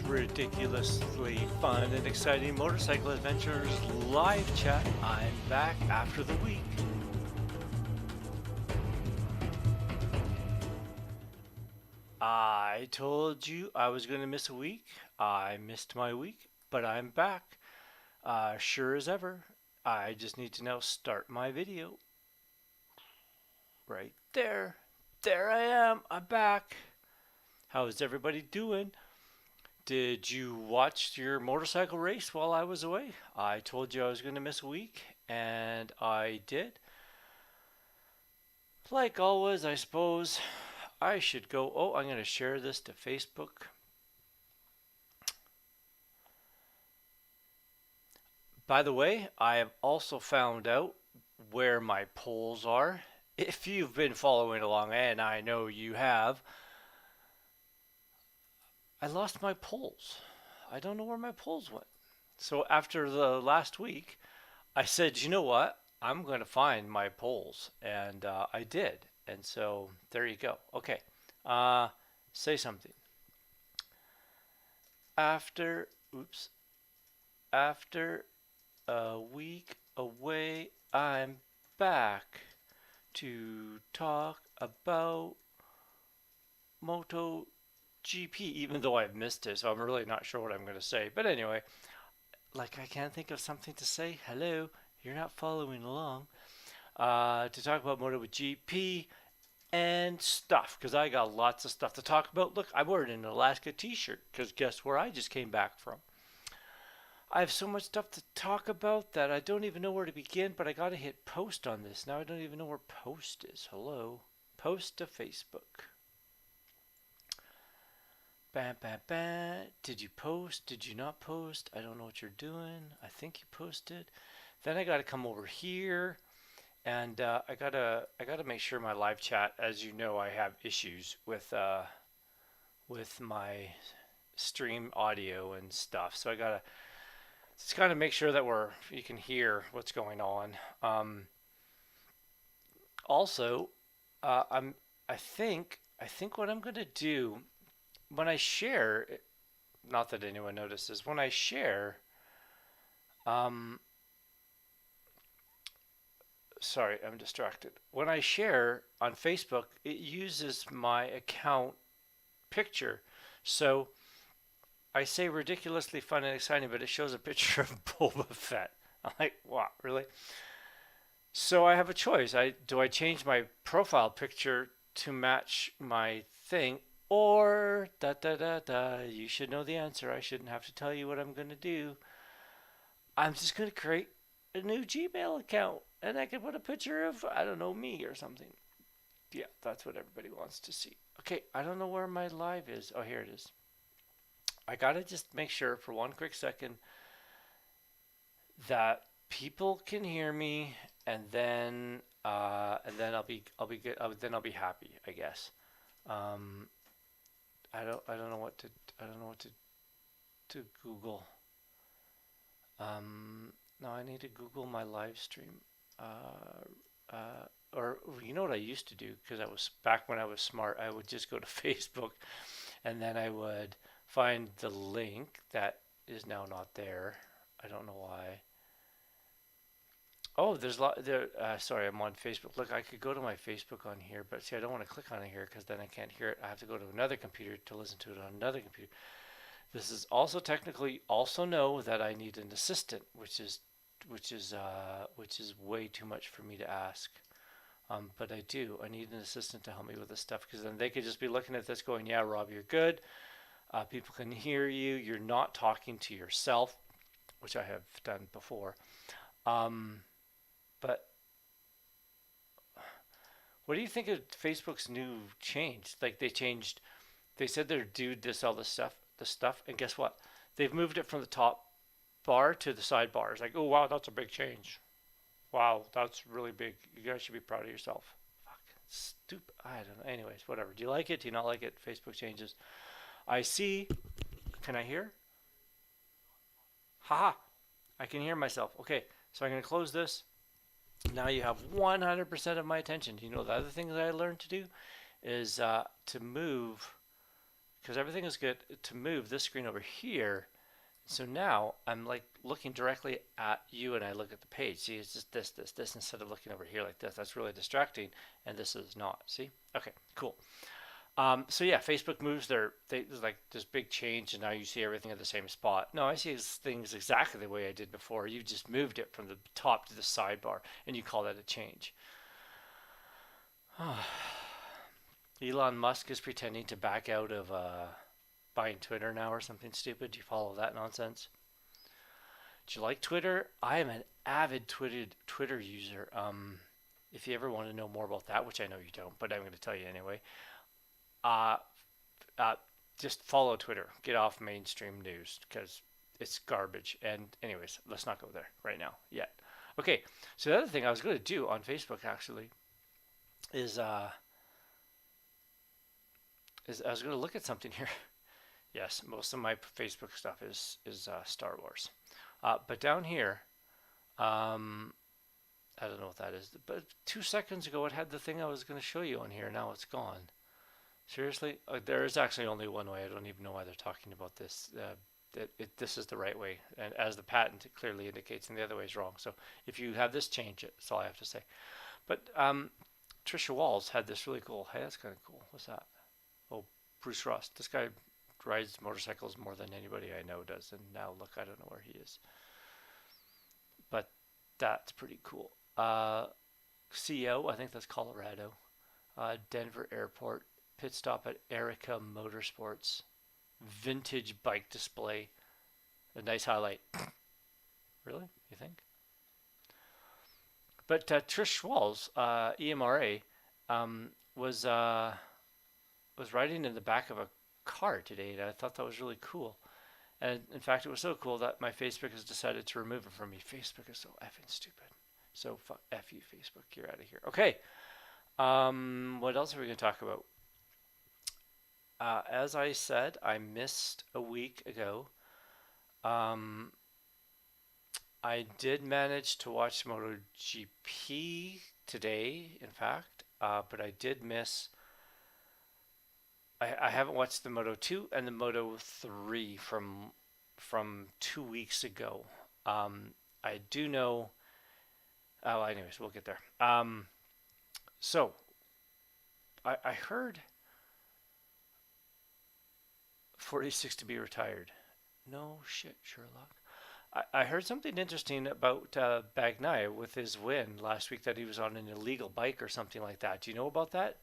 Ridiculously fun and exciting motorcycle adventures live chat. I'm back after the week. I told you I was going to miss a week. I missed my week, but I'm back. Sure as ever. I just need to now start my video. Right there. There I am. I'm back. How's everybody doing? Did you watch your motorcycle race while I was away? I told you I was going to miss a week, and I did. Like always, I suppose I should go. Oh, I'm going to share this to Facebook. By the way, I have also found out where my poles are. If you've been following along, and I know you have, I lost my poles. I don't know where my poles went. So after the last week, I said, you know what? I'm going to find my poles. And I did. And so there you go. Okay. Say something. After a week away, I'm back to talk about MotoGP, even though I've missed it, so I'm really not sure what I'm going to say. But anyway, like I can't think of something to say. Hello, you're not following along. To talk about MotoGP and stuff, because I got lots of stuff to talk about. Look, I'm wearing an Alaska t-shirt, because guess where I just came back from? I have so much stuff to talk about that I don't even know where to begin, but I got to hit post on this. Now I don't even know where post is. Hello. Post to Facebook. Bam, bam, bam. Did you post? Did you not post? I don't know what you're doing. I think you posted. Then I got to come over here, and I gotta make sure my live chat. As you know, I have issues with my stream audio and stuff, so I gotta just kind of make sure that you can hear what's going on. Also, I think what I'm gonna do when I share, not that anyone notices, when I share, sorry, I'm distracted. When I share on Facebook, it uses my account picture. So I say ridiculously fun and exciting, but it shows a picture of Boba Fett. I'm like, wow, really? So I have a choice. Do I change my profile picture to match my thing, or you should know the answer. I shouldn't have to tell you what I'm going to do. I'm just going to create a new Gmail account, and I can put a picture of, I don't know, me or something. Yeah, that's what everybody wants to see. Okay, I don't know where my live is. Oh, here it is. I gotta just make sure for one quick second that people can hear me, and then I'll be good. Then I'll be happy, I guess. I don't know what to Google. No, I need to Google my live stream. Or you know what I used to do, because I was back when I was smart. I would just go to Facebook, and then I would find the link that is now not there. I don't know why. Oh, there's a lot there. Sorry, I'm on Facebook. Look, I could go to my Facebook on here, but see, I don't want to click on it here because then I can't hear it. I have to go to another computer to listen to it on another computer. This is also technically also know that I need an assistant, which is way too much for me to ask. But I do. I need an assistant to help me with this stuff, because then they could just be looking at this going, yeah, Rob, you're good. People can hear you. You're not talking to yourself, which I have done before. But what do you think of Facebook's new change? Like they said they're doing all this stuff, and guess what? They've moved it from the top bar to the sidebar. It's like, oh wow, that's a big change. Wow, that's really big. You guys should be proud of yourself. Fuck, stupid. I don't know. Anyways, whatever. Do you like it? Do you not like it? Facebook changes. I see. Can I hear? Haha. I can hear myself. Okay, so I'm going to close this. Now you have 100% of my attention. You know, the other thing that I learned to do is to move because everything is good to move this screen over here. So now I'm like looking directly at you and I look at the page. See, it's just this instead of looking over here like this. That's really distracting, and this is not. See? Okay, cool. So yeah, Facebook moves there's like this big change, and now you see everything at the same spot. No, I see things exactly the way I did before. You just moved it from the top to the sidebar, and you call that a change. Elon Musk is pretending to back out of buying Twitter now or something stupid. Do you follow that nonsense? Do you like Twitter? I am an avid Twitter user. If you ever want to know more about that, which I know you don't, but I'm going to tell you anyway. Uh, just follow Twitter. Get off mainstream news because it's garbage. And anyways, let's not go there right now yet. Okay, so the other thing I was going to do on Facebook actually is I was going to look at something here. Yes, most of my Facebook stuff is Star Wars. But down here, I don't know what that is. But 2 seconds ago, it had the thing I was going to show you on here. Now it's gone. Seriously? There is actually only one way. I don't even know why they're talking about this. This is the right way, and as the patent clearly indicates, and the other way is wrong. So if you have this, change it. That's all I have to say. But Trisha Walls had this really cool. Hey, that's kind of cool. What's that? Oh, Bruce Ross. This guy rides motorcycles more than anybody I know does, and now look, I don't know where he is. But that's pretty cool. CO, I think that's Colorado. Denver Airport. Pit stop at Erica Motorsports. Vintage bike display. A nice highlight. Really? You think? But Trish Walls, EMRA, was riding in the back of a car today, and I thought that was really cool. And in fact, it was so cool that my Facebook has decided to remove it from me. Facebook is so effing stupid. So F you, Facebook. You're out of here. Okay. What else are we going to talk about? As I said, I missed a week ago. I did manage to watch MotoGP today, in fact, but I did miss. I haven't watched the Moto 2 and the Moto 3 from 2 weeks ago. I do know. Oh, anyways, we'll get there. So I heard 46 to be retired. No shit, Sherlock. I heard something interesting about Bagnaia with his win last week, that he was on an illegal bike or something like that. Do you know about that?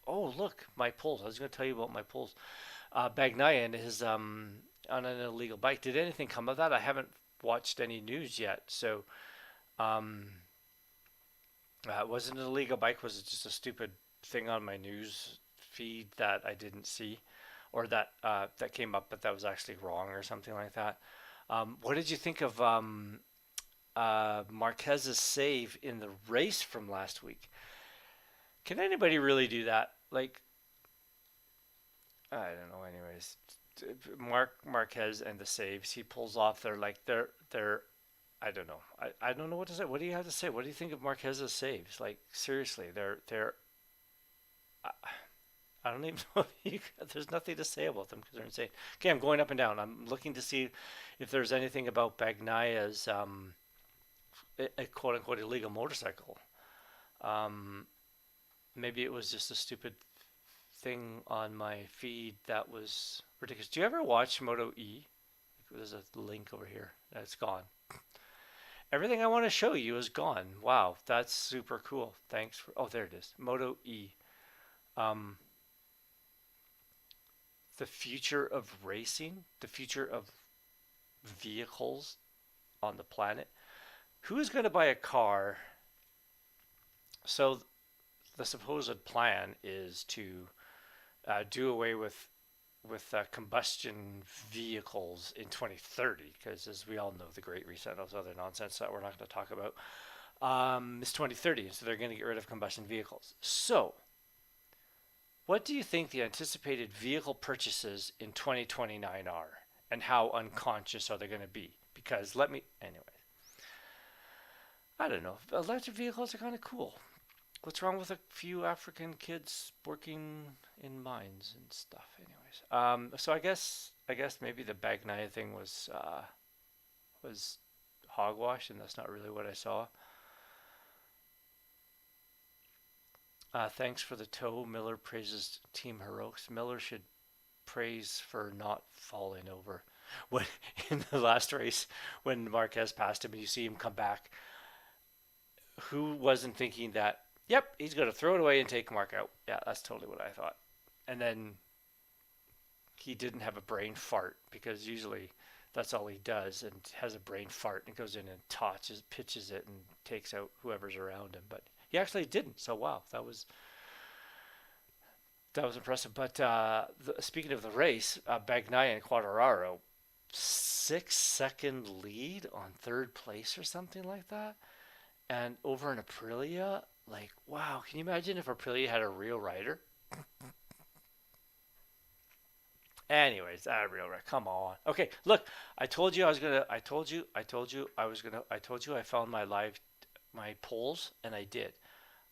Oh, look, my polls. I was going to tell you about my polls. Bagnaia and his on an illegal bike. Did anything come of that? I haven't watched any news yet. So, was it an illegal bike? Was it just a stupid thing on my news feed that I didn't see, or that came up but that was actually wrong or something like that? What did you think of Marquez's save in the race from last week? Can anybody really do that? Like, I don't know. Anyways, Marquez and the saves he pulls off, they're I don't know. I don't know what to say. What do you have to say? What do you think of Marquez's saves? Like, seriously, they're I don't even know there's nothing to say about them because they're insane. Okay, I'm going up and down. I'm looking to see if there's anything about Bagnaia's a quote unquote illegal motorcycle. Maybe it was just a stupid thing on my feed that was ridiculous. Do you ever watch Moto E? There's a link over here. It's gone. Everything I want to show you is gone. Wow, that's super cool. Thanks for. Oh, there it is. Moto E. The future of racing, the future of vehicles on the planet. Who is going to buy a car? So the supposed plan is to do away with combustion vehicles in 2030, because as we all know, the Great Reset, those other nonsense that we're not going to talk about, is 2030. So they're going to get rid of combustion vehicles. So what do you think the anticipated vehicle purchases in 2029 are, and how unconscious are they going to be? Because anyway, I don't know. Electric vehicles are kind of cool. What's wrong with a few African kids working in mines and stuff? Anyway, So I guess maybe the Bagnaia thing was hogwash, and that's not really what I saw. Thanks for the tow. Miller praises Team Heroics. Miller should praise for not falling over. When in the last race, when Marquez passed him, and you see him come back, who wasn't thinking that? Yep, he's going to throw it away and take Mark out. Yeah, that's totally what I thought. And then he didn't have a brain fart because usually that's all he does and has a brain fart and goes in and touches, pitches it and takes out whoever's around him. But he actually didn't. So wow, that was impressive. But speaking of the race, Bagnaia and Quadraro, 6 second lead on third place or something like that, and over in Aprilia, like wow, can you imagine if Aprilia had a real rider? Anyways, that real right. Come on. Okay, look. I told you I was gonna. I told you. I told you I was gonna. I told you I found my polls, and I did.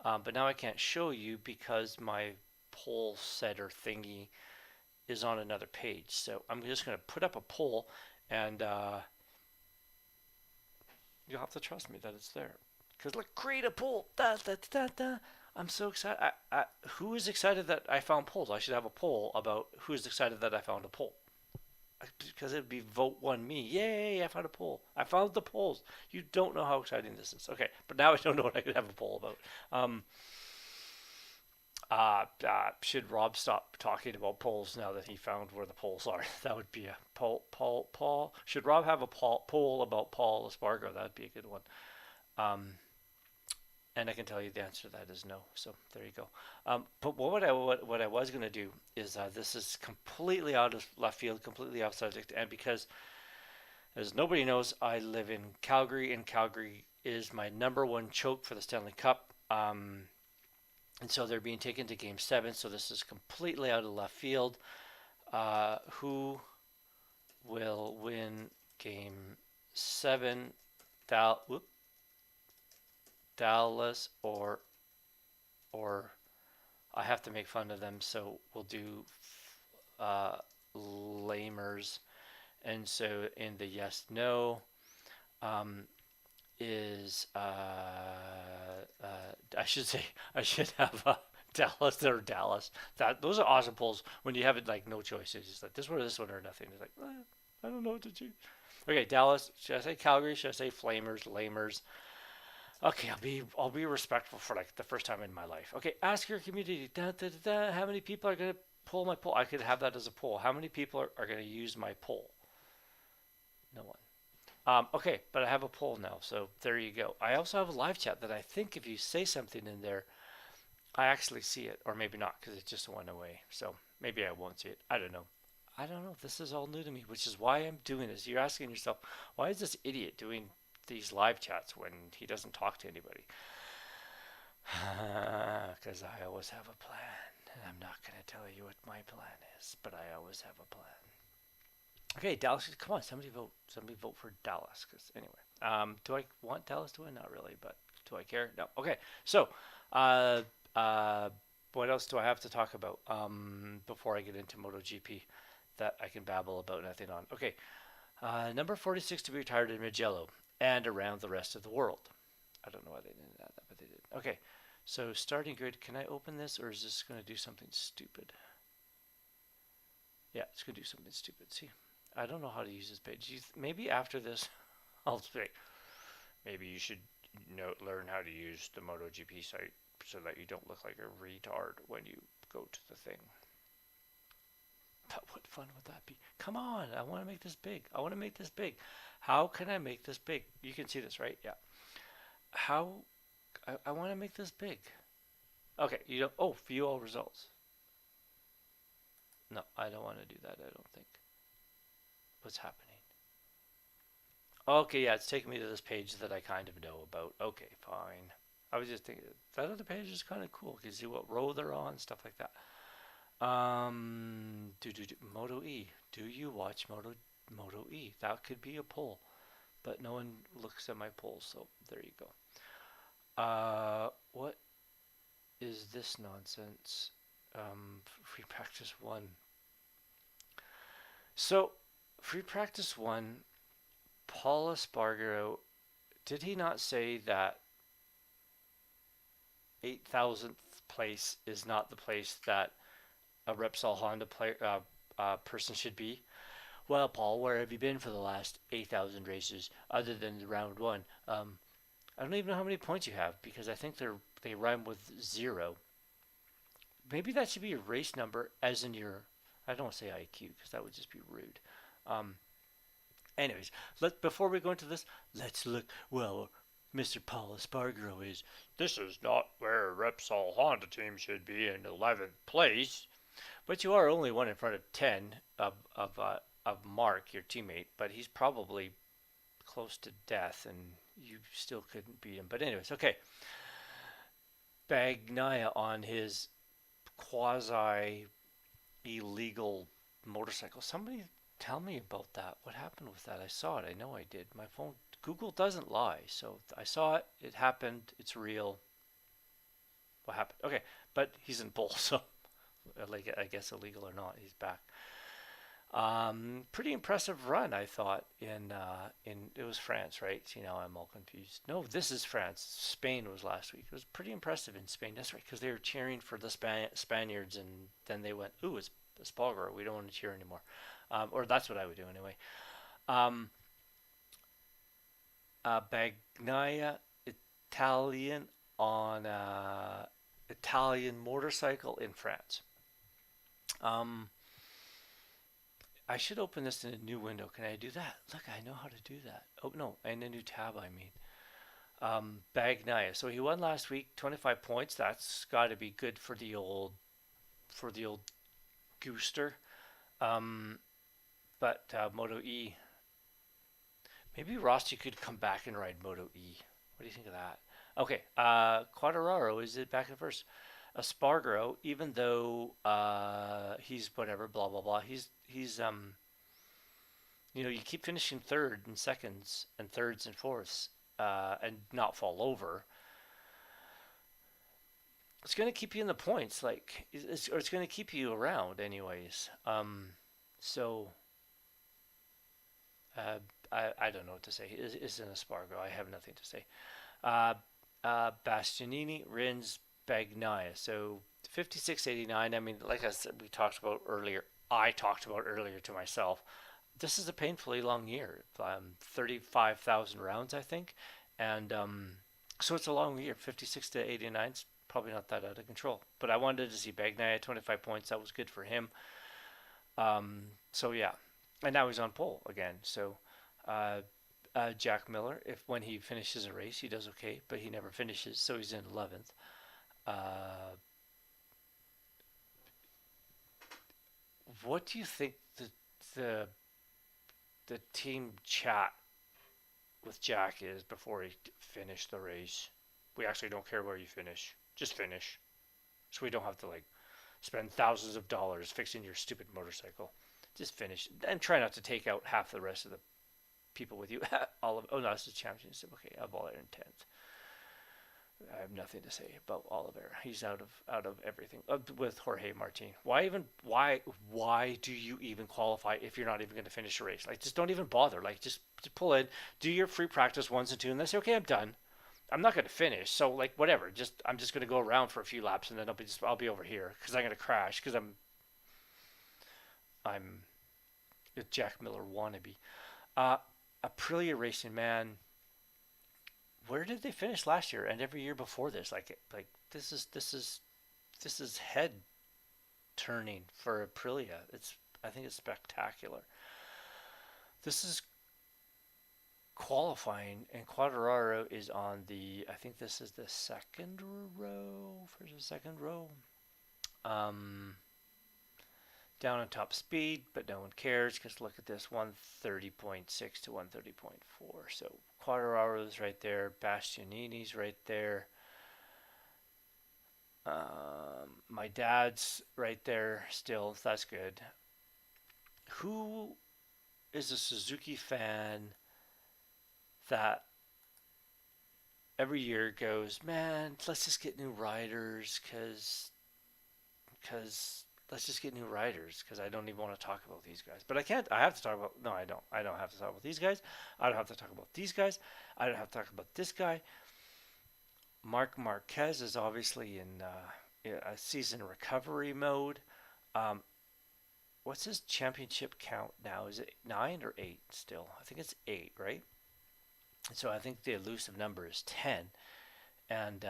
But now I can't show you because my poll setter thingy is on another page. So I'm just gonna put up a poll, and you'll have to trust me that it's there. Because look, create a poll. Da, da, da, da. I'm so excited. Who is excited that I found polls? I should have a poll about who is excited that I found a poll. Because it'd be vote one me. Yay, I found a poll. I found the polls. You don't know how exciting this is. Okay, but now I don't know what I could have a poll about. Should Rob stop talking about polls now that he found where the polls are? That would be a poll. Should Rob have a poll about Paul Espargaro? That'd be a good one. Um, and I can tell you the answer to that is no. So there you go. But what I was going to do is this is completely out of left field, completely off subject, and because as nobody knows, I live in Calgary, and Calgary is my number one choke for the Stanley Cup. And so they're being taken to Game 7. So this is completely out of left field. Who will win Game 7? Dallas or I have to make fun of them, so we'll do lamers. And so in the yes no um, is I should have Dallas or Dallas. Those are awesome polls when you have it like no choices. It's like this one or nothing. It's like I don't know what to choose. Okay, Dallas. Should I say Calgary? Should I say Flamers, Lamers? Okay, I'll be respectful for like the first time in my life. Okay, ask your community. Da, da, da, da, how many people are gonna pull my poll? I could have that as a poll. How many people are gonna use my poll? No one. Okay, but I have a poll now, so there you go. I also have a live chat that I think if you say something in there, I actually see it, or maybe not because it just went away. So maybe I won't see it. I don't know. I don't know. This is all new to me, which is why I'm doing this. You're asking yourself, why is this idiot doing these live chats when he doesn't talk to anybody? Because I always have a plan, and I'm not going to tell you what my plan is, but I always have a plan. Okay, Dallas, come on, somebody vote. Somebody vote for Dallas. Because anyway, do I want Dallas to win? Not really, but do I care? No. Okay, so uh, uh, what else do I have to talk about before I get into MotoGP that I can babble about nothing on? Okay, number 46 to be retired in Mugello and around the rest of the world. I don't know why they didn't add that, but they did. Okay, so starting grid. Can I open this, or is this going to do something stupid? Yeah, it's going to do something stupid. See, I don't know how to use this page. Maybe after this, I'll say, maybe you should learn how to use the MotoGP site so that you don't look like a retard when you go to the thing. But what fun would that be? Come on, I want to make this big. I want to make this big. How can I make this big? You can see this, right? Yeah. How? I want to make this big. Okay, you don't. Oh, view all results. No, I don't want to do that. I don't think. What's happening? Okay, yeah, it's taking me to this page that I kind of know about. Okay, fine. I was just thinking that other page is kind of cool. You can see what row they're on, stuff like that. Moto E. Do you watch Moto E? That could be a poll, but no one looks at my polls, so there you go. What is this nonsense? Free practice one. So, free practice one, Paul Espargaro, did he not say that 8,000th place is not the place that a Repsol Honda person should be? Well, Paul, where have you been for the last 8,000 races other than the round one? I don't even know how many points you have because I think they rhyme with zero. Maybe that should be your race number, as in your. I don't want to say IQ because that would just be rude. Um, Anyways, before we go into this, let's look. Well, Mr. Paul Espargaro is. This is not where Repsol Honda team should be in 11th place, but you are only one in front of 10 of Mark, your teammate. But he's probably close to death, and you still couldn't beat him. But anyways, okay. Bagnaia on his quasi illegal motorcycle. Somebody tell me about that. What happened with that? I saw it. I know I did. My phone, Google doesn't lie. So I saw it. It happened. It's real. What happened? Okay, but he's in pole, so like I guess illegal or not, he's back. Pretty impressive run, I thought. In it was France, right? See, now I'm all confused. No, this is France. Spain was last week. It was pretty impressive in Spain. That's right, because they were cheering for the Spaniards, and then they went, "Ooh, it's Spalgar. We don't want to cheer anymore," or that's what I would do anyway. Um, Bagnaia Italian on Italian motorcycle in France. Um, I should open this in a new window. Can I do that? Look, I know how to do that. Oh no, in a new tab, I mean. Bagnaia. So he won last week, 25 points. That's got to be good for the old Gooster. Um, but Moto E. Maybe Ross, you could come back and ride Moto E. What do you think of that? Okay, Quadraro is it back in first. Espargaro, even though he's whatever, blah blah blah. He's you keep finishing third and seconds and thirds and fourths, and not fall over. It's going to keep you in the points, or it's going to keep you around, anyways. So uh, I don't know what to say. Is an Espargaro. I have nothing to say. Uh, Bastianini, Rins, Bagnaia. So 56.89. I mean, like I said, we talked about earlier. I talked about earlier to myself. This is a painfully long year. 35,000 rounds, I think, and so it's a long year. 56 to 89 is probably not that out of control. But I wanted to see Bagnaia at 25 points. That was good for him. So yeah, and now he's on pole again. So uh, Jack Miller, if when he finishes a race, he does okay, but he never finishes, so he's in 11th. Uh, what do you think the the team chat with Jack is before he finished the race? We actually don't care where you finish, just finish, so we don't have to like spend thousands of dollars fixing your stupid motorcycle. Just finish and try not to take out half the rest of the people with you. All of oh no, this is championship. Okay, I'll ball it in 10th. I have nothing to say about Oliveira. He's out of everything with Jorge Martin. Why do you even qualify if you're not even going to finish a race? Like just don't even bother. Like just pull in, do your free practice ones and two, and then say okay, I'm done. I'm not going to finish, so like whatever. Just I'm just going to go around for a few laps and then I'll be over here because I'm going to crash because I'm a Jack Miller wannabe. Uh, Aprilia Racing, man, where did they finish last year and every year before this? Like this is head turning for Aprilia. It's I think it's spectacular. This is qualifying, and Quadraro is on the. I think this is the second row. For the second row, um, down on top speed, but no one cares because look at this 130.6 to 130.4. So Quadraro's right there, Bastianini's right there. My dad's right there still. That's good. Who is a Suzuki fan that every year goes, man, let's just get new riders because let's just get new riders because I don't even want to talk about these guys. But I can't. I have to talk about. No, I don't. I don't have to talk about these guys. I don't have to talk about these guys. I don't have to talk about this guy. Mark Marquez is obviously in a season recovery mode. Um, what's his championship count now? Is it 9 or 8 still? I think it's 8, right? So I think the elusive number is 10. And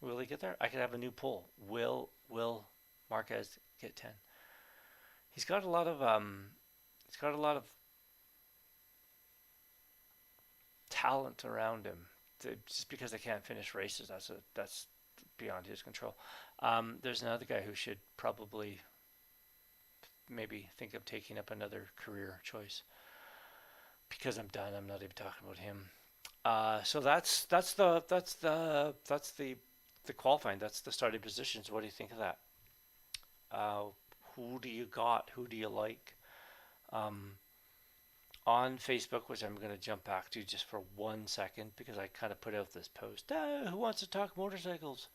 will he get there? I could have a new poll. Will Marquez get 10? He's got a lot of talent around him. Just because they can't finish races, that's beyond his control. There's another guy who should probably maybe think of taking up another career choice. Because I'm done, I'm not even talking about him. So that's the qualifying. That's the starting positions. What do you think of that? Uh, who do you got? Who do you like? Um, on Facebook, which I'm going to jump back to just for 1 second because I kind of put out this post. Who wants to talk motorcycles?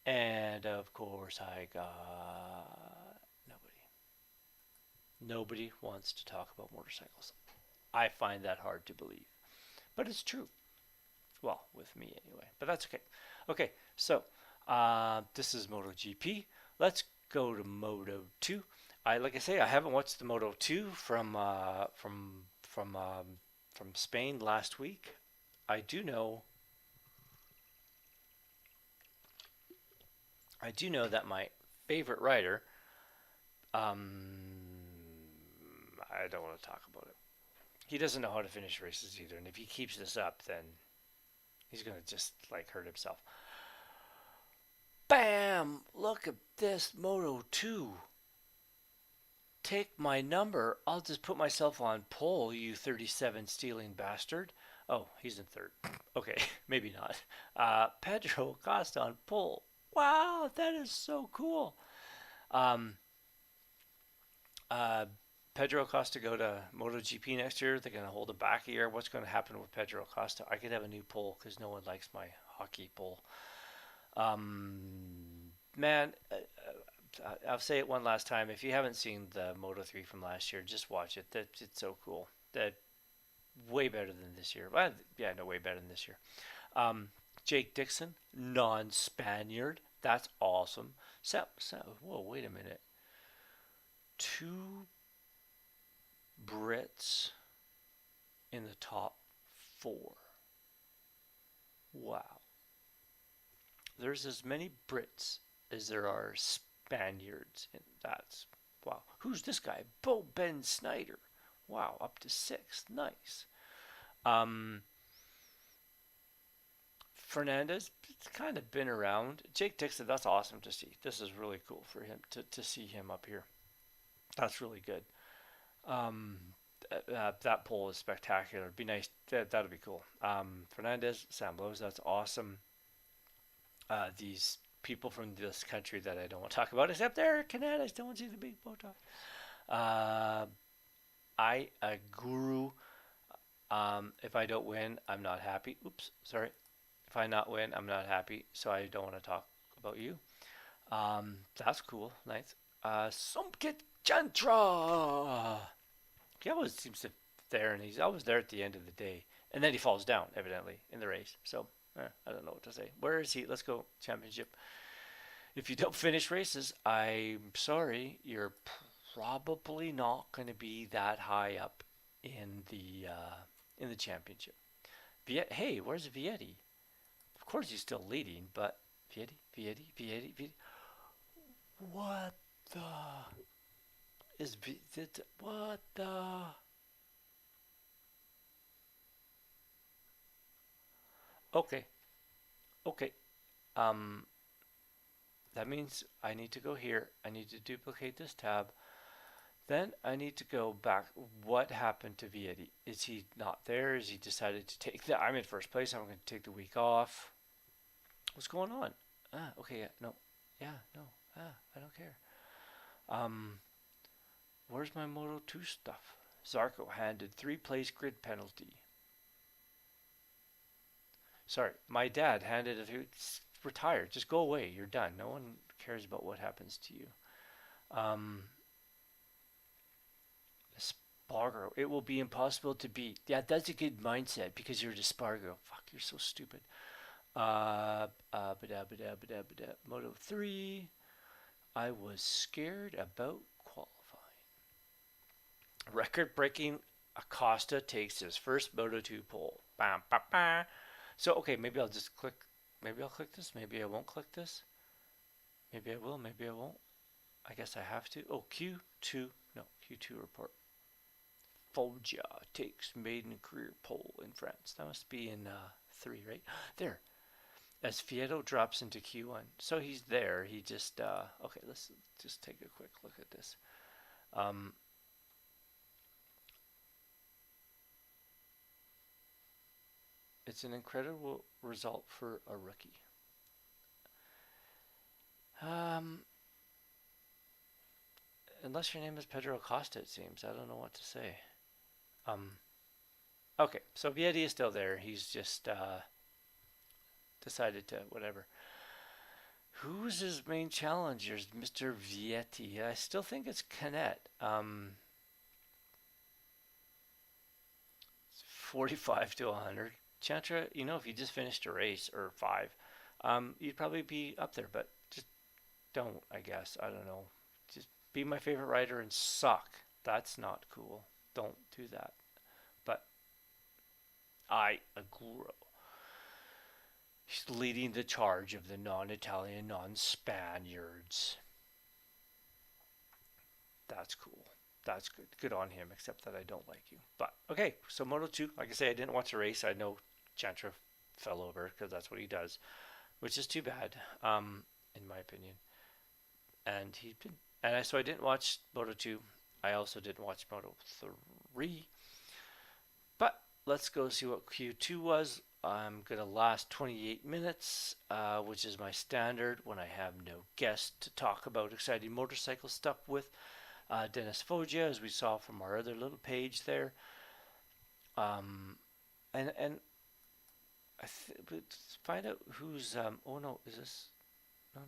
And of course, I got nobody. Nobody wants to talk about motorcycles. I find that hard to believe, but it's true. Well, with me anyway, but that's okay. Okay, so this is MotoGP. Let's go to Moto 2. Like I say, I haven't watched the Moto 2 from Spain last week. I do know that my favorite rider, I don't want to talk about it. He doesn't know how to finish races either, and if he keeps this up, then he's gonna just like hurt himself. Bam! Look at this Moto 2. Take my number. I'll just put myself on pole, you 37 stealing bastard. Oh, he's in third. Okay, maybe not. Pedro Acosta on pole. Wow, that is so cool. Um, uh, Pedro Acosta go to MotoGP next year. They're going to hold it back a year. What's going to happen with Pedro Acosta? I could have a new poll because no one likes my hockey poll. Man, I'll say it one last time. If you haven't seen the Moto 3 from last year, just watch it. It's so cool. That way better than this year. Well, yeah, no, way better than this year. Jake Dixon, non-Spaniard. That's awesome. Whoa, wait a minute. 2 Brits in the top 4. Wow. There's as many Brits as there are Spaniards. And that's, wow. Who's this guy? Ben Snyder. Wow, up to 6th. Nice. Um, Fernandez, it's kind of been around. Jake Dixon, that's awesome to see. This is really cool for him to see him up here. That's really good. Um, that poll is spectacular. It'd be nice. That'd be cool. Fernandez, Sam Lowe's, that's awesome. These people from this country that I don't want to talk about, except they're Canada. I still want to see the big Botox. Uh, I a guru. If I don't win, I'm not happy. Oops, sorry. If I not win, I'm not happy. So I don't want to talk about you. That's cool. Nice. Somkit Jantra. He always seems to there, and he's always there at the end of the day, and then he falls down evidently in the race. So I don't know what to say. Where is he? Let's go championship. If you don't finish races, I'm sorry, you're probably not going to be that high up in the championship. Hey, where's Vietti? Of course he's still leading, but Vietti. What the what the? Okay, okay. Um, that means I need to go here. I need to duplicate this tab. Then I need to go back. What happened to Vietti? Is he not there? Is he decided to take the? I'm in first place. I'm going to take the week off. What's going on? Okay. Yeah, no. Yeah, no. I don't care. Um, where's my Moto 2 stuff? Zarco handed 3-place grid penalty. Sorry, my dad handed a retire. Just go away. You're done. No one cares about what happens to you. Um, Spargo. It will be impossible to beat. Yeah, that's a good mindset because you're the Spargo. Fuck, you're so stupid. Moto 3. I was scared about qualifying. Record breaking Acosta takes his first Moto 2 pole. Bam, bam, bam. So, okay, maybe I'll just click. Maybe I'll click this. Maybe I won't click this. Maybe I will. Maybe I won't. I guess I have to. Oh, Q2. No, Q2 report. Foggia takes maiden career pole in France. That must be in 3, right? There. As Fieto drops into Q1. So he's there. He just, okay, let's just take a quick look at this. It's an incredible result for a rookie. Unless your name is Pedro Acosta, it seems. I don't know what to say. Okay, so Vietti is still there. He's just decided to whatever. Who's his main challengers? Mr. Vietti. I still think it's Canet. 45 to 100. Chantra, you know, if you just finished a race or 5, you'd probably be up there, but just don't, I guess. I don't know. Just be my favorite rider and suck. That's not cool. Don't do that. But I agree. He's leading the charge of the non-Italian, non-Spaniards. That's cool. That's good. Good on him, except that I don't like you. But, okay, so Moto 2, like I say, I didn't watch the race. I know Chantra fell over because that's what he does, which is too bad, in my opinion. And so I didn't watch Moto 2. I also didn't watch Moto 3. But let's go see what Q2 was. I'm going to last 28 minutes, which is my standard when I have no guest to talk about exciting motorcycle stuff with. Dennis Foggia, as we saw from our other little page there. And let's find out who's, oh no, is this, no.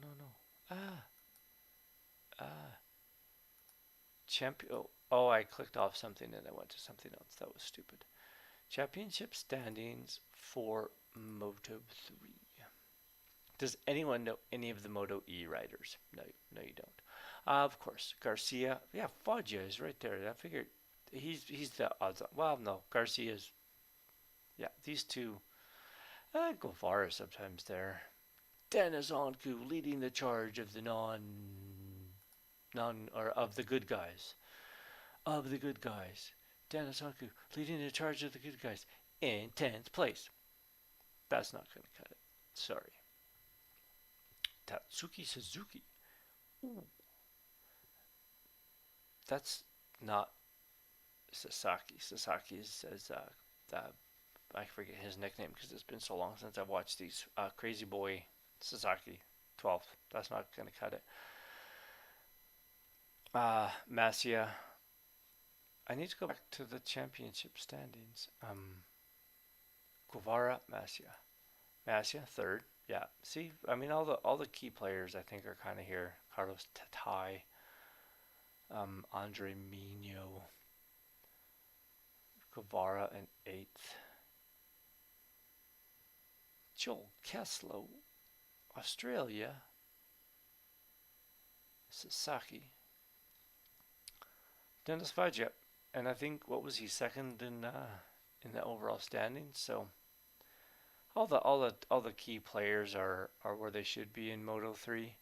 Champion, oh, I clicked off something and I went to something else. That was stupid. Championship standings for Moto 3. Does anyone know any of the Moto E riders? No, you don't. Of course, Garcia. Yeah, Foggia is right there. I figured he's the odds on. Well, no, Garcia's. Yeah, these two. Guevara sometimes there. Dennis Onku leading the charge of the of the good guys. Of the good guys. Dennis Onku leading the charge of the good guys in 10th place. That's not going to cut it. Sorry. Tatsuki Suzuki. Ooh. That's not Sasaki. Sasaki is I forget his nickname because it's been so long since I've watched these. Crazy Boy Sasaki, 12th. That's not going to cut it. Masia. I need to go back to the championship standings. Guevara, Masia, third. Yeah. See, I mean, all the key players I think are kind of here. Carlos Tatai, Andre Mino, Guevara in 8th. Joel Keslow, Australia. Sasaki. Dennis Foggia, and I think what was he, second in the overall standings? So all the key players are where they should be in Moto 3.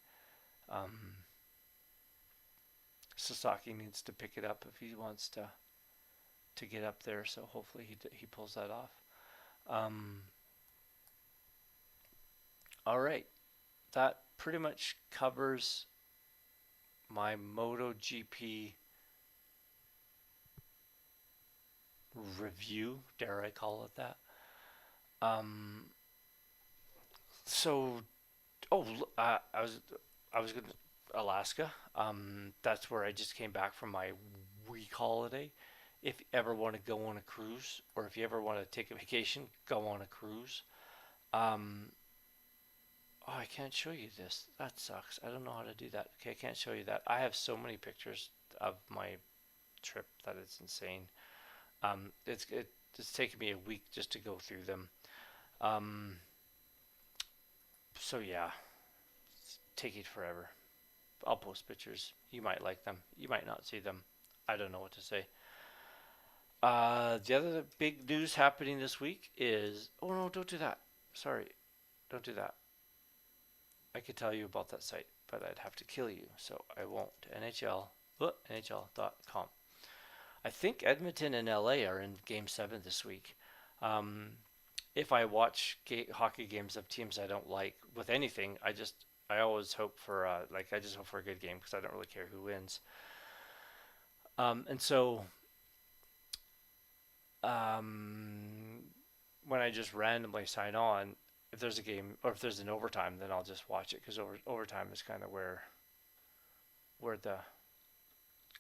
Sasaki needs to pick it up if he wants to get up there. So hopefully he pulls that off. All right, that pretty much covers my MotoGP review, dare I call it that. So, I was going to Alaska. That's where I just came back from my week holiday. If you ever want to go on a cruise, or if you ever want to take a vacation, go on a cruise. Oh, I can't show you this. That sucks. I don't know how to do that. Okay, I can't show you that. I have so many pictures of my trip that it's insane. It's taken me a week just to go through them. Um, so yeah, it's taking forever. I'll post pictures. You might like them. You might not see them. I don't know what to say. The other big news happening this week is, oh no, don't do that. Sorry, don't do that. I could tell you about that site, but I'd have to kill you, so I won't. NHL.com. I think Edmonton and LA are in Game 7 this week. Um, if I watch hockey games of teams I don't like with anything, I always hope for I just hope for a good game because I don't really care who wins. And so um, when I just randomly sign on, if there's a game or if there's an overtime, then I'll just watch it because overtime is kind of where the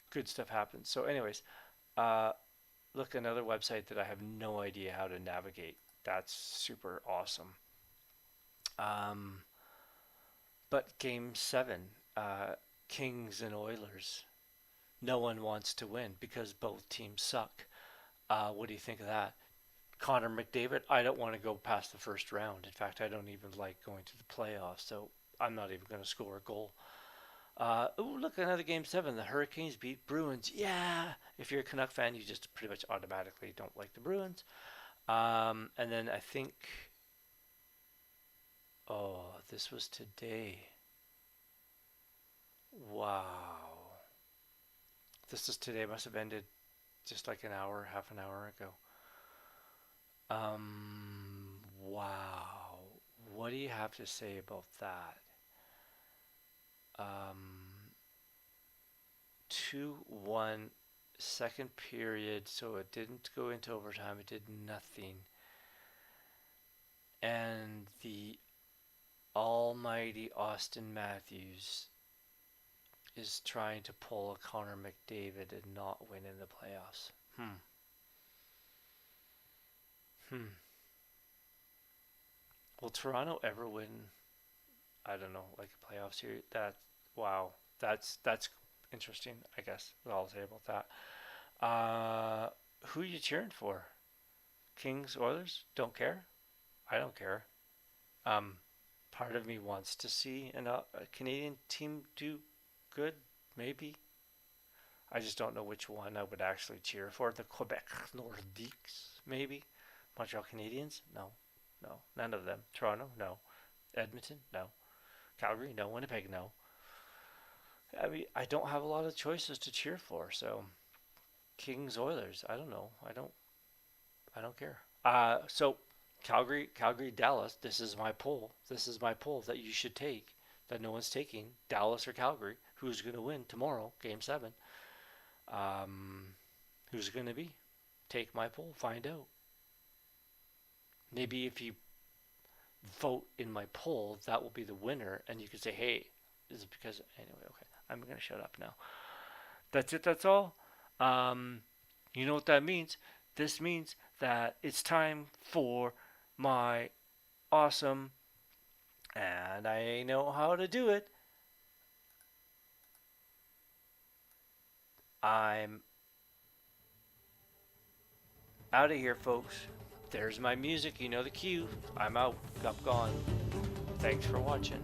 good stuff happens. So, anyways, uh, look, another website that I have no idea how to navigate. That's super awesome. Um, but Game 7, Kings and Oilers. No one wants to win because both teams suck. What do you think of that? Connor McDavid, I don't want to go past the first round. In fact, I don't even like going to the playoffs, so I'm not even going to score a goal. Oh, look, another Game 7. The Hurricanes beat Bruins. Yeah! If you're a Canuck fan, you just pretty much automatically don't like the Bruins. And then I think, oh, this was today. Wow. This is today. Must have ended just like an hour, half an hour ago. Wow. What do you have to say about that? Um, 2-1 second period, so it didn't go into overtime. It did nothing. And the almighty Austin Matthews is trying to pull a Connor McDavid and not win in the playoffs. Hmm. Will Toronto ever win? I don't know, like a playoff series. That wow, that's interesting. I guess that's all I'll say about that. Who are you cheering for? Kings, Oilers? Don't care. I don't care. Um, Part of me wants to see a Canadian team do good. Maybe. I just don't know which one I would actually cheer for. The Quebec Nordiques, maybe. Montreal Canadiens? No, no, none of them. Toronto? No. Edmonton? No. Calgary? No. Winnipeg? No. I mean, I don't have a lot of choices to cheer for, so Kings, Oilers. I don't know. I don't care. So Calgary, Dallas. This is my poll. This is my poll that you should take. That no one's taking. Dallas or Calgary. Who's going to win tomorrow? Game 7. Um, who's it going to be? Take my poll. Find out. Maybe if you vote in my poll, that will be the winner, and you can say, "Hey, this is because." Anyway, okay, I'm gonna shut up now. That's it. That's all. Um, you know what that means? This means that it's time for my awesome, and I know how to do it. I'm out of here, folks. There's my music. You know the cue. I'm out. I'm gone. Thanks for watching.